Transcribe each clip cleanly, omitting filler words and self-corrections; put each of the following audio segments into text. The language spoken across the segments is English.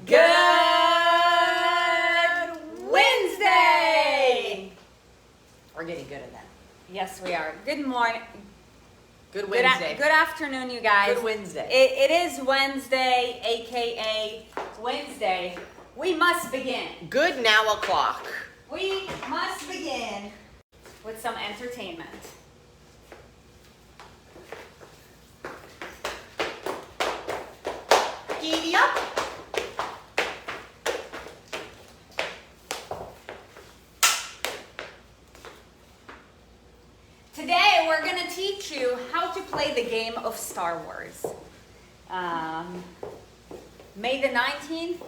Good Wednesday! We're getting good at that. Yes, we are. Good morning. Good Wednesday. Good afternoon, you guys. Good Wednesday. It is Wednesday, aka Wednesday. We must begin. Good now o'clock. We must begin with some entertainment. Giddy up. Today we're going to teach you how to play the game of Star Wars. May the 19th.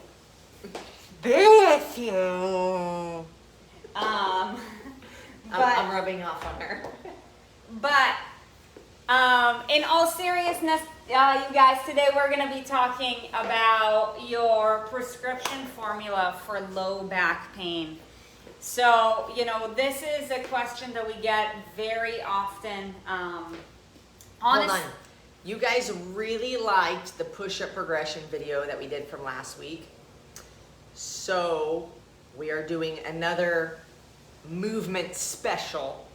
Bless you. I'm rubbing off on her. But in all seriousness, you guys, today we're going to be talking about your prescription formula for low back pain. So, this is a question that we get very often. Hold on. You guys really liked the push-up progression video that we did from last week. So we are doing another movement special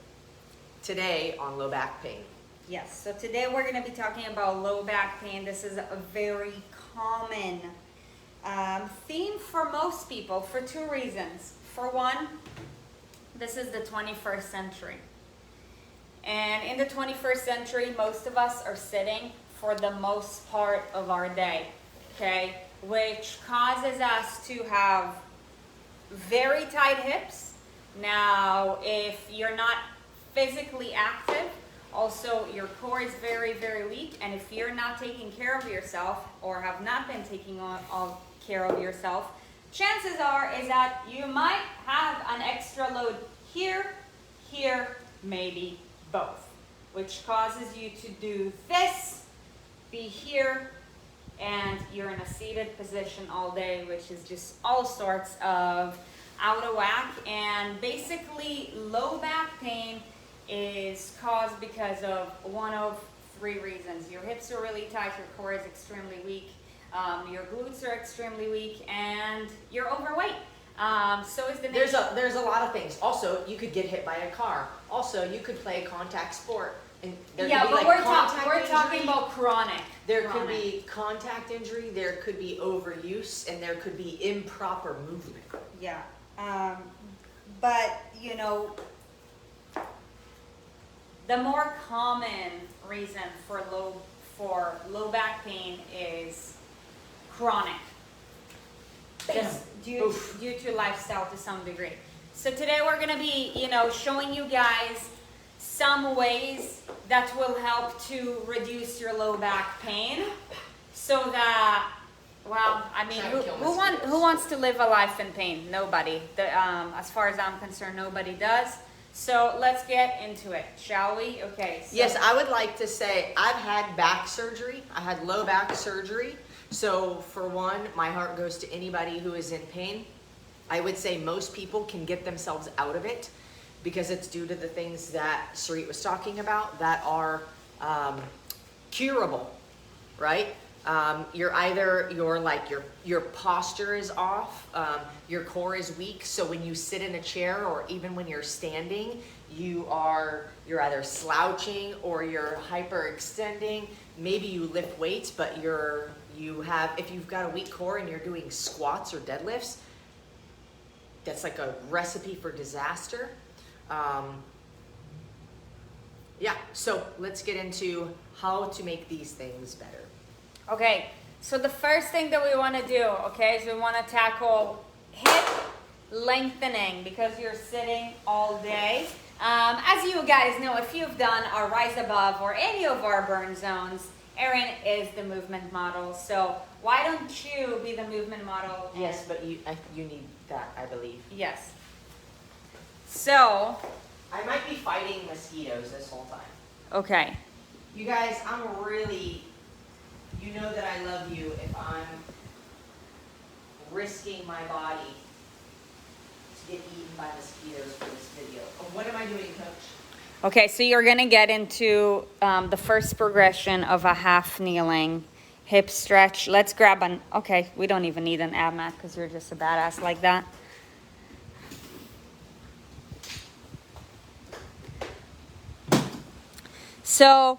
today on low back pain. Yes, so today we're going to be talking about low back pain. This is a very common theme for most people for two reasons. For one, this is the 21st century. And in the 21st century, most of us are sitting for the most part of our day, okay? Which causes us to have very tight hips. Now, if you're not physically active, also your core is very, very weak. And if you're not taking care of yourself or have not been taking care of yourself, chances are is that you might have an extra load here, maybe both, which causes you to do this, be here, and you're in a seated position all day, which is just all sorts of out of whack. And basically, low back pain is caused because of one of three reasons. Your hips are really tight, your core is extremely weak, your glutes are extremely weak, and you're overweight. So is the There's a lot of things. Also, you could get hit by a car. Also, you could play a contact sport. And there could be we're contact talking about chronic. There could be contact injury, there could be overuse, and there could be improper movement. Yeah. But, the more common reason for low back pain is chronic. Just due to lifestyle to some degree. So today we're going to be, showing you guys some ways that will help to reduce your low back pain so that, who wants to live a life in pain? Nobody. As far as I'm concerned, nobody does. So let's get into it, shall we? Okay. So. Yes, I would like to say I've had back surgery. I had low back surgery. So for one, my heart goes to anybody who is in pain. I would say most people can get themselves out of it because it's due to the things that Sarit was talking about that are curable, right? Your posture is off, your core is weak. So when you sit in a chair or even when you're standing, you're either slouching or you're hyperextending. Maybe you lift weights, but if you've got a weak core and you're doing squats or deadlifts, that's like a recipe for disaster. So let's get into how to make these things better. Okay, so the first thing that we want to do, is we want to tackle hip lengthening because you're sitting all day. As you guys know, if you've done our Rise Above or any of our burn zones, Erin is the movement model. So why don't you be the movement model? Yes, but you need that, I believe. Yes. So. I might be fighting mosquitoes this whole time. Okay. You guys, you know that I love you if I'm risking my body to get eaten by mosquitoes for this video. What am I doing, Coach? Okay, so you're going to get into the first progression of a half kneeling hip stretch. Let's grab an, okay, we don't even need an ab mat because you're just a badass like that. So,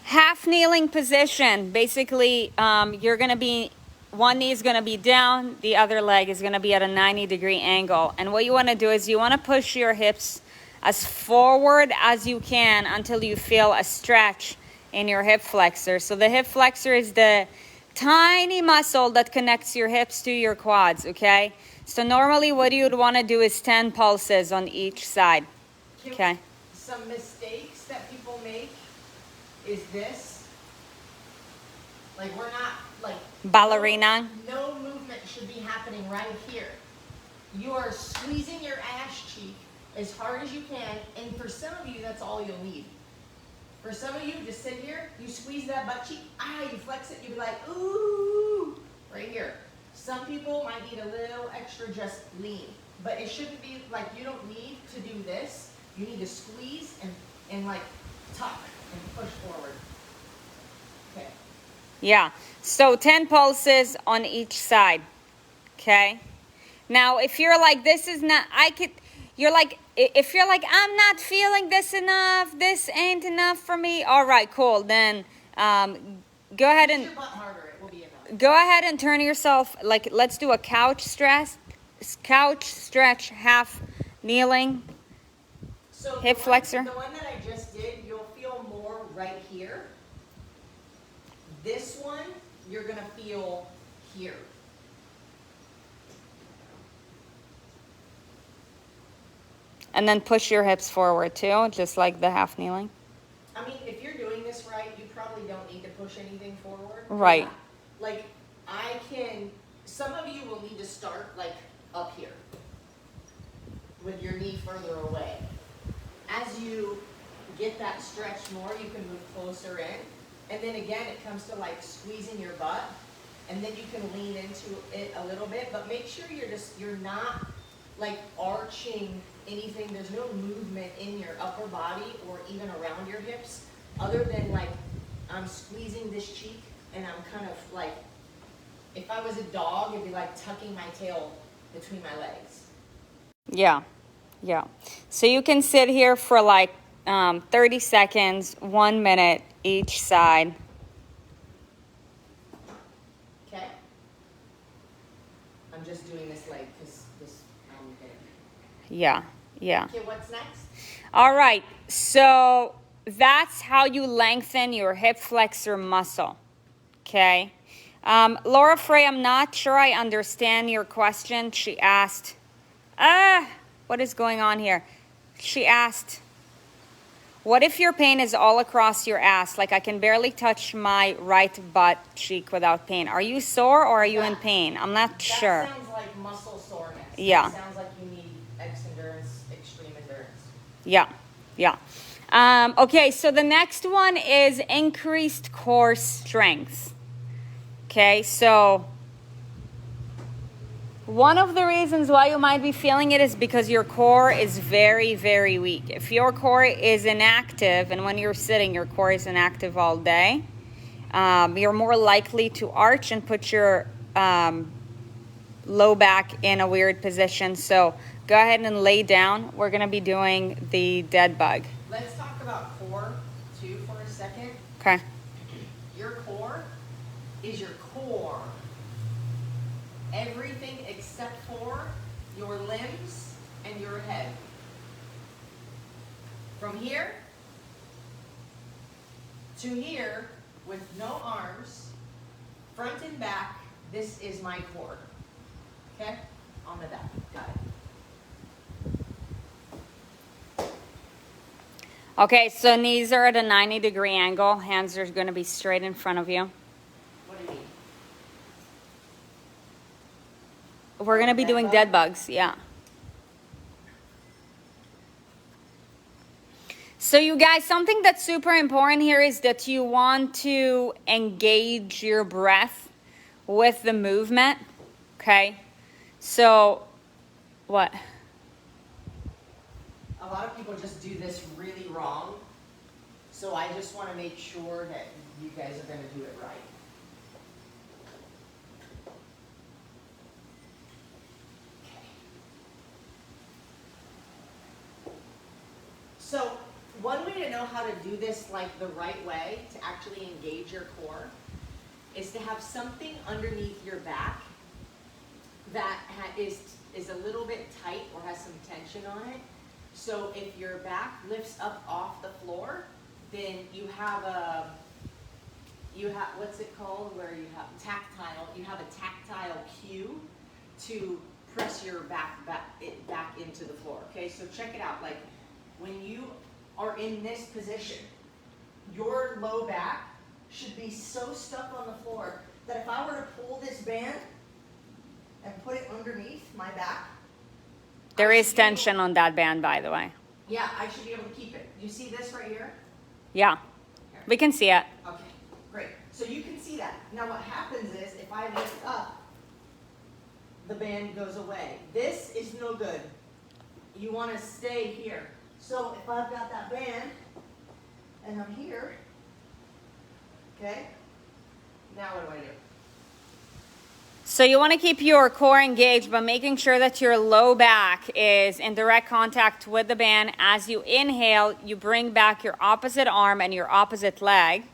half kneeling position. Basically, you're gonna be, one knee is gonna be down, the other leg is gonna be at a 90-degree angle. And what you wanna do is you wanna push your hips as forward as you can until you feel a stretch in your hip flexor. So the hip flexor is the tiny muscle that connects your hips to your quads, okay? So normally what you'd wanna do is 10 pulses on each side, okay? Some mistakes that people make is this. Like we're not, like. Ballerina. No movement should be happening right here. You are squeezing your ass cheek as hard as you can, and for some of you, that's all you'll need. For some of you, just sit here, you squeeze that butt cheek, you flex it, you be like, ooh, right here. Some people might need a little extra, just lean. But it shouldn't be like, you don't need to do this. You need to squeeze and like tuck and push forward. Okay. Yeah, so 10 pulses on each side, okay? Now, if you're like, this is not, if you're like, I'm not feeling this enough, this ain't enough for me, all right, cool, then go ahead and, Push your butt harder, it will be enough. go ahead and turn yourself, like, let's do a couch stretch, half kneeling, So hip flexor. The one that I just did, you'll feel more right here. This one, you're gonna feel here. And then push your hips forward too, just like the half kneeling. I mean, if you're doing this right, you probably don't need to push anything forward. Right. Like, some of you will need to start like up here with your knee further away. As you get that stretch more, you can move closer in. And then again, it comes to like squeezing your butt, and then you can lean into it a little bit, but make sure you're not like arching anything. There's no movement in your upper body or even around your hips, other than like, I'm squeezing this cheek and I'm kind of like, if I was a dog, it'd be like tucking my tail between my legs. Yeah, yeah. So you can sit here for like 30 seconds, 1 minute each side. Okay? I'm just doing this leg because I'm good. Yeah, yeah. Okay, what's next? All right, so that's how you lengthen your hip flexor muscle, okay? Laura Frey, I'm not sure I understand your question. She asked, what is going on here? She asked, what if your pain is all across your ass? Like I can barely touch my right butt cheek without pain. Are you sore or are you in pain? I'm not sure. That sounds like muscle soreness. Yeah. It sounds like you need extreme endurance. Yeah, yeah. Okay, so the next one is increased core strength. Okay, so one of the reasons why you might be feeling it is because your core is very, very weak. If your core is inactive, and when you're sitting, your core is inactive all day, you're more likely to arch and put your low back in a weird position. So go ahead and lay down. We're going to be doing the dead bug. Let's talk about core too for a second. Okay. Your core is your core. Everything except for your limbs and your head. From here to here with no arms, front and back, this is my core. Okay? On the back. Got it. Okay, so knees are at a 90-degree angle. Hands are going to be straight in front of you. What do you mean? We're going to be doing dead bugs, yeah. So you guys, something that's super important here is that you want to engage your breath with the movement, okay? So, what? A lot of people just do this really wrong. So I just want to make sure that you guys are going to do it right. So one way to know how to do this like the right way to actually engage your core is to have something underneath your back that is a little bit tight or has some tension on it. So if your back lifts up off the floor, then you have what's it called, where you have a tactile cue to press your back into the floor. Okay, so check it out. Like when you are in this position, your low back should be so stuck on the floor that if I were to pull this band and put it underneath my back, There is tension on that band, by the way. yeah, I should be able to keep it. You see this right here? Yeah, we can see it. Okay, great. So you can see that. Now what happens is if I lift up, the band goes away. This is no good. You want to stay here. So if I've got that band and I'm here, okay, now what do I do? So you want to keep your core engaged, but making sure that your low back is in direct contact with the band. As you inhale, you bring back your opposite arm and your opposite leg,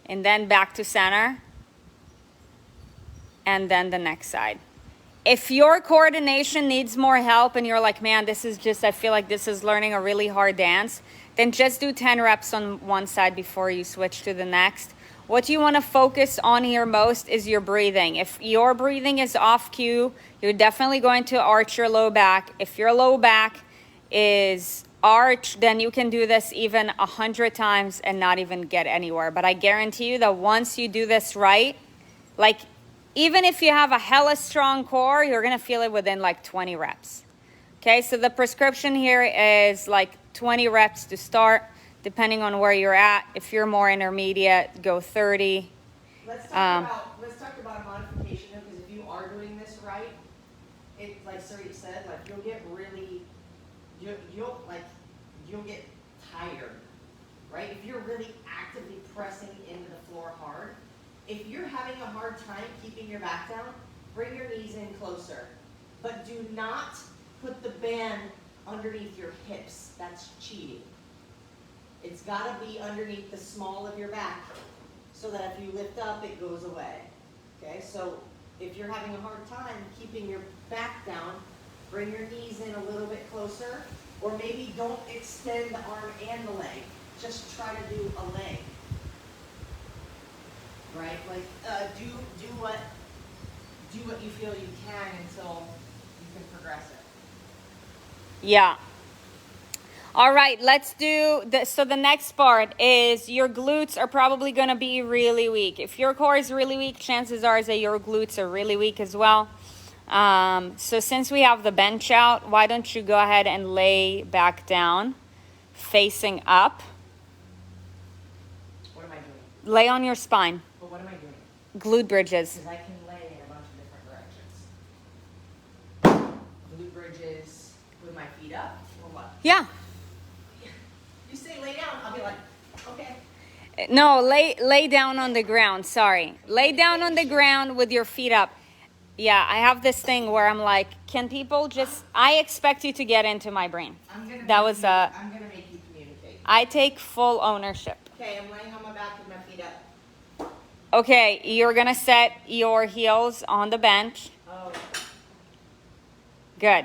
and then back to center, and then the next side. If your coordination needs more help and you're like, man, this is just, I feel like this is learning a really hard dance, then just do 10 reps on one side before you switch to the next. What you want to focus on here most is your breathing. If your breathing is off cue, you're definitely going to arch your low back. If your low back is arched, then you can do this even 100 times and not even get anywhere. But I guarantee you that once you do this right, like even if you have a hella strong core, you're going to feel it within like 20 reps. Okay, so the prescription here is like 20 reps to start. Depending on where you're at. If you're more intermediate, go 30. Let's talk about a modification, because if you are doing this right, it, like Sarit said, like you'll get really, you'll get tired, right? If you're really actively pressing into the floor hard, if you're having a hard time keeping your back down, bring your knees in closer, but do not put the band underneath your hips. That's cheating. It's got to be underneath the small of your back so that if you lift up, it goes away. Okay, so if you're having a hard time keeping your back down, bring your knees in a little bit closer, or maybe don't extend the arm and the leg. Just try to do a leg. Right? Like do what you feel you can until you can progress it. Yeah. All right, let's do this. So the next part is your glutes are probably going to be really weak. If your core is really weak, chances are that your glutes are really weak as well. So since we have the bench out, why don't you go ahead and lay back down, facing up. What am I doing? Lay on your spine. But what am I doing? Glute bridges. Because I can lay in a bunch of different directions. Glute bridges with my feet up, or what? Yeah. You say lay down, I'll be like, okay. No, lay down on the ground. Sorry. Lay down on the ground with your feet up. Yeah, I have this thing where I'm like, can people just, I expect you to get into my brain. I'm gonna make you communicate. I take full ownership. Okay, I'm laying on my back with my feet up. Okay, you're going to set your heels on the bench. Oh. Good.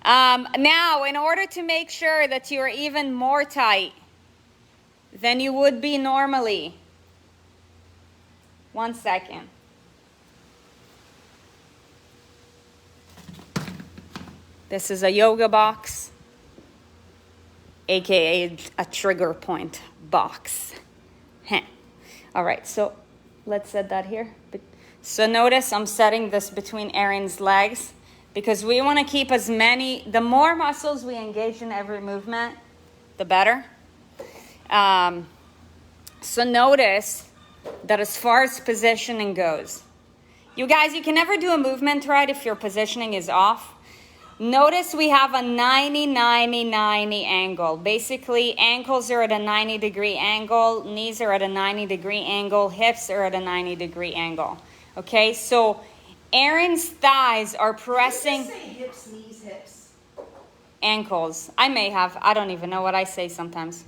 Now, in order to make sure that you're even more tight than you would be normally, 1 second. This is a yoga box, aka a trigger point box. Heh. All right, so let's set that here. So notice I'm setting this between Erin's legs because we want to keep as many, the more muscles we engage in every movement, the better. So notice that as far as positioning goes, you guys, you can never do a movement right if your positioning is off. Notice we have a 90-90-90 angle. Basically, ankles are at a 90-degree angle, knees are at a 90-degree angle, hips are at a 90-degree angle. Okay, so Erin's thighs are pressing. Did you say hips, knees, hips? ankles. I may have. I don't even know what I say sometimes.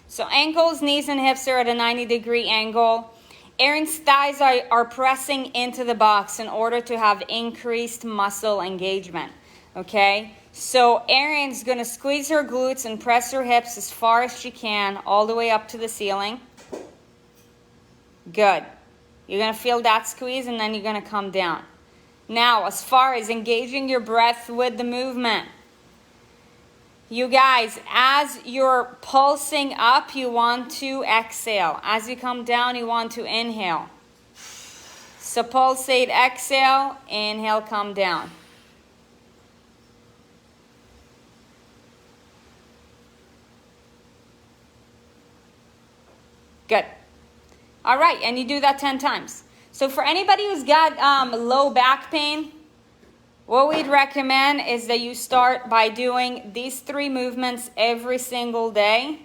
So ankles, knees, and hips are at a 90-degree angle. Erin's thighs are pressing into the box in order to have increased muscle engagement. Okay? So Erin's going to squeeze her glutes and press her hips as far as she can, all the way up to the ceiling. Good. You're going to feel that squeeze, and then you're going to come down. Now, as far as engaging your breath with the movement, you guys, as you're pulsing up, you want to exhale. As you come down, you want to inhale. So pulsate, exhale, inhale, come down. Good. All right, and you do that 10 times. So for anybody who's got low back pain, what we'd recommend is that you start by doing these 3 movements every single day.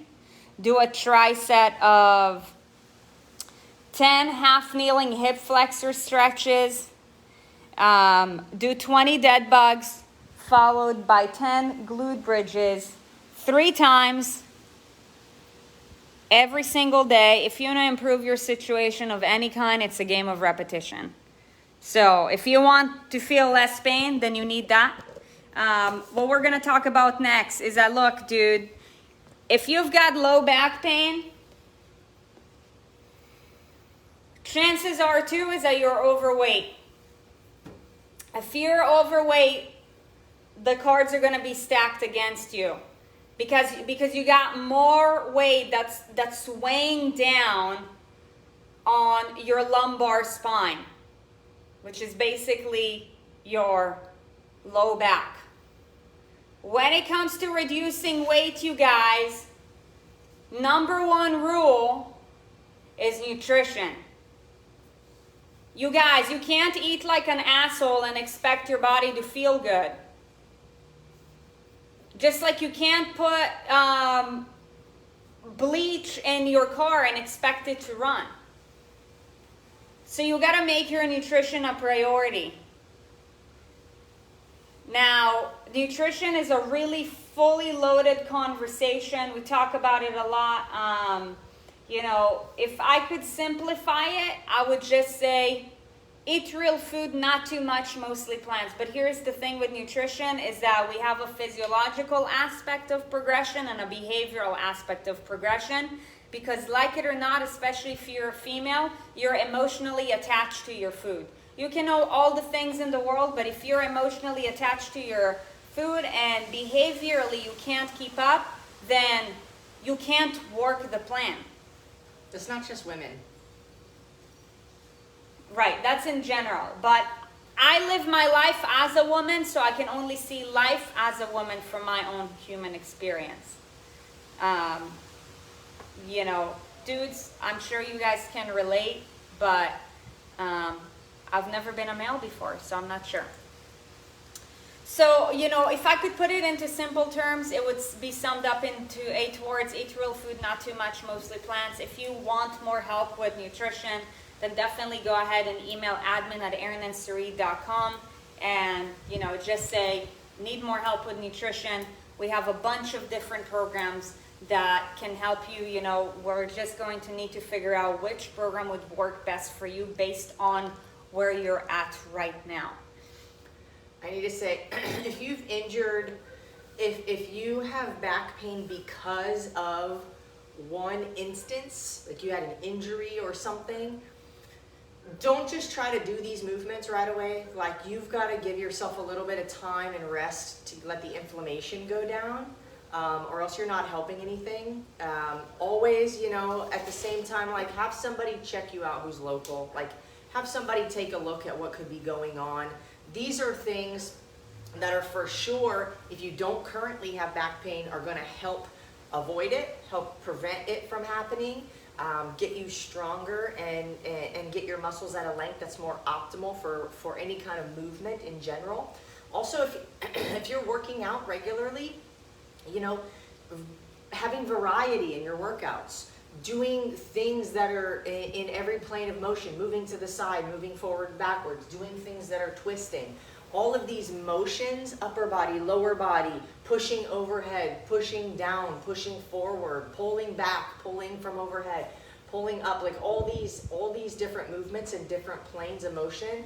Do a tri-set of 10 half-kneeling hip flexor stretches. Do 20 dead bugs, followed by 10 glute bridges 3 times every single day. If you want to improve your situation of any kind, it's a game of repetition. So if you want to feel less pain, then you need that. What we're going to talk about next is that, look, dude, if you've got low back pain, chances are too is that you're overweight. If you're overweight, the cards are going to be stacked against you. Because you got more weight that's weighing down on your lumbar spine, which is basically your low back. When it comes to reducing weight, you guys, number 1 rule is nutrition. You guys, you can't eat like an asshole and expect your body to feel good. Just like you can't put bleach in your car and expect it to run. So you got to make your nutrition a priority. Now, nutrition is a really fully loaded conversation. We talk about it a lot. You know, if I could simplify it, I would just say eat real food, not too much, mostly plants. But here's the thing with nutrition is that we have a physiological aspect of progression and a behavioral aspect of progression. Because like it or not, especially if you're a female, you're emotionally attached to your food. You can know all the things in the world, but if you're emotionally attached to your food and behaviorally you can't keep up, then you can't work the plan. It's not just women. Right, that's in general. But I live my life as a woman, so I can only see life as a woman from my own human experience. You know, dudes, I'm sure you guys can relate, but I've never been a male before, so I'm not sure. So, you know, if I could put it into simple terms, it would be summed up into 8 words: eat real food, not too much, mostly plants. If you want more help with nutrition, then definitely go ahead and email admin@erinandsarit.com and, you know, just say, need more help with nutrition. We have a bunch of different programs that can help you. You know, we're just going to need to figure out which program would work best for you based on where you're at right now. I need to say, if you've injured, if you have back pain because of one instance, like you had an injury or something, don't just try to do these movements right away. Like, you've got to give yourself a little bit of time and rest to let the inflammation go down, or else you're not helping anything. Always, you know, at the same time, like, have somebody check you out who's local. Like, have somebody take a look at what could be going on. These are things that are for sure, if you don't currently have back pain, are going to help avoid it, help prevent it from happening. Get you stronger and get your muscles at a length that's more optimal for any kind of movement in general. Also, if you're working out regularly, you know, having variety in your workouts, doing things that are in every plane of motion, moving to the side, moving forward, backwards, doing things that are twisting. all of these motions, upper body, lower body, pushing overhead, pushing down, pushing forward, pulling back, pulling from overhead, pulling up, like all these different movements and different planes of motion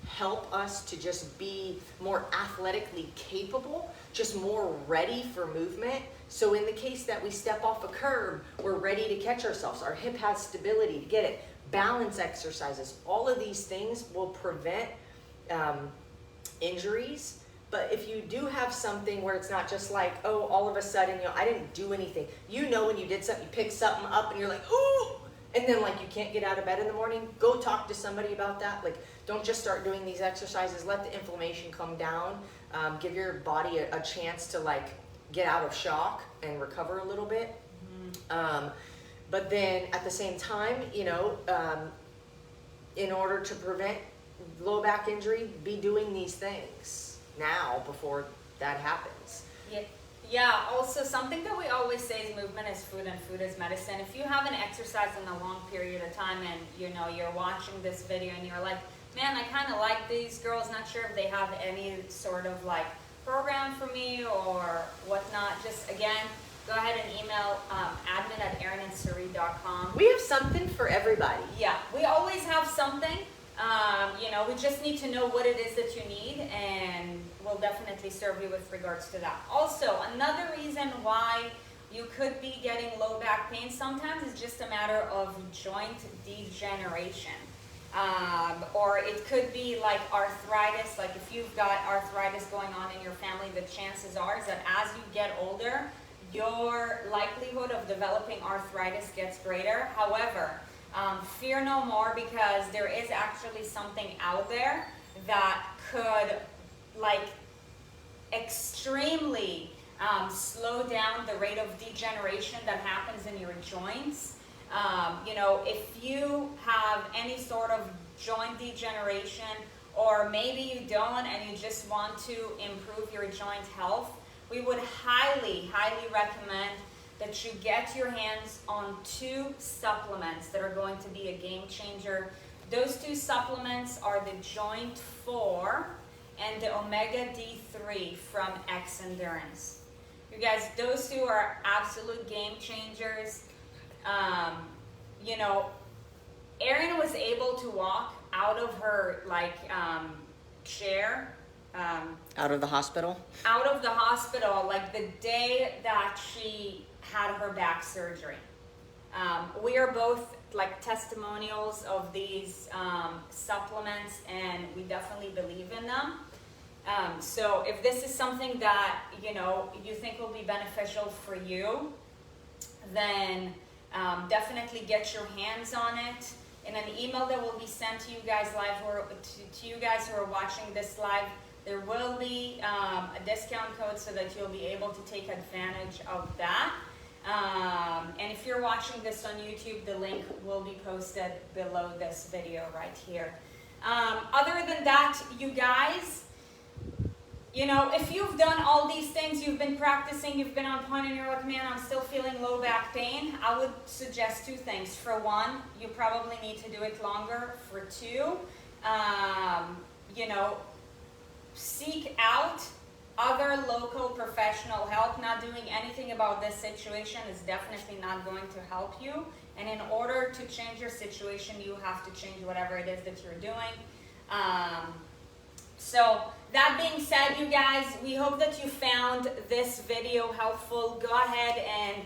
help us to just be more athletically capable, just more ready for movement. So in the case that we step off a curb, we're ready to catch ourselves. Our hip has stability to get it. Balance exercises, all of these things will prevent injuries. But if you do have something where it's not just like, oh, all of a sudden, I didn't do anything. When you did something, you picked something up and you're like, ooh, and then like you can't get out of bed in the morning, go talk to somebody about that. Like, don't just start doing these exercises. Let the inflammation come down. Give your body a chance to like get out of shock and recover a little bit. But then at the same time, in order to prevent low back injury, be doing these things now before that happens. Yeah, also something that we always say is movement is food and food is medicine. If you haven't exercised in a long period of time and you're watching this video and you're like, man, I kind of like these girls, not sure if they have any sort of like program for me or whatnot, just again, go ahead and email admin@erinsarit.com. We have something for everybody. Yeah, we always have something. We just need to know what it is that you need, and we'll definitely serve you with regards to that. Also, another reason why you could be getting low back pain sometimes is just a matter of joint degeneration. Or it could be like arthritis. Like if you've got arthritis going on in your family, the chances are is that as you get older, your likelihood of developing arthritis gets greater. However, fear no more, because there is actually something out there that could like extremely slow down the rate of degeneration that happens in your joints. If you have any sort of joint degeneration, or maybe you don't and you just want to improve your joint health, we would highly, highly recommend that you get your hands on 2 supplements that are going to be a game changer. Those 2 supplements are the Joint 4 and the Omega D3 from X Endurance. You guys, those 2 are absolute game changers. Erin was able to walk out of her chair. Out of the hospital? Out of the hospital, like the day that she had her back surgery. We are both like testimonials of these supplements, and we definitely believe in them. So if this is something that you think will be beneficial for you, then definitely get your hands on it. In an email that will be sent to you guys live, or to you guys who are watching this live, there will be a discount code so that you'll be able to take advantage of that. And if you're watching this on YouTube, the link will be posted below this video right here. Other than that, you guys, if you've done all these things, you've been practicing, you've been on point, and you're like, man, I'm still feeling low back pain, I would suggest 2 things. For one, you probably need to do it longer. For 2, seek out other local professional help. Not doing anything about this situation is definitely not going to help you. And in order to change your situation, you have to change whatever it is that you're doing. So that being said, you guys, we hope that you found this video helpful. Go ahead and,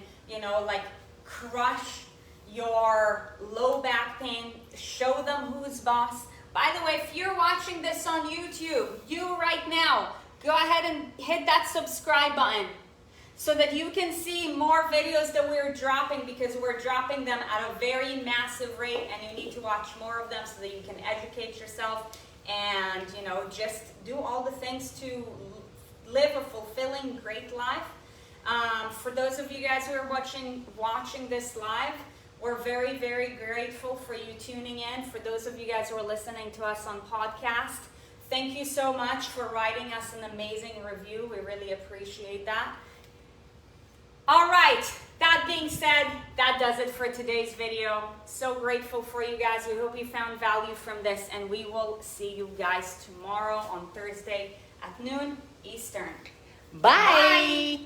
crush your low back pain. Show them who's boss. By the way, if you're watching this on YouTube, you right now, go ahead and hit that subscribe button so that you can see more videos that we're dropping, because we're dropping them at a very massive rate, and you need to watch more of them so that you can educate yourself and, just do all the things to live a fulfilling, great life. For those of you guys who are watching this live, we're very, very grateful for you tuning in. For those of you guys who are listening to us on podcast, thank you so much for writing us an amazing review. We really appreciate that. All right, that being being said, that does it for today's video. So grateful for you guys. We hope you found value from this, and we will see you guys tomorrow on Thursday at noon Eastern. Bye.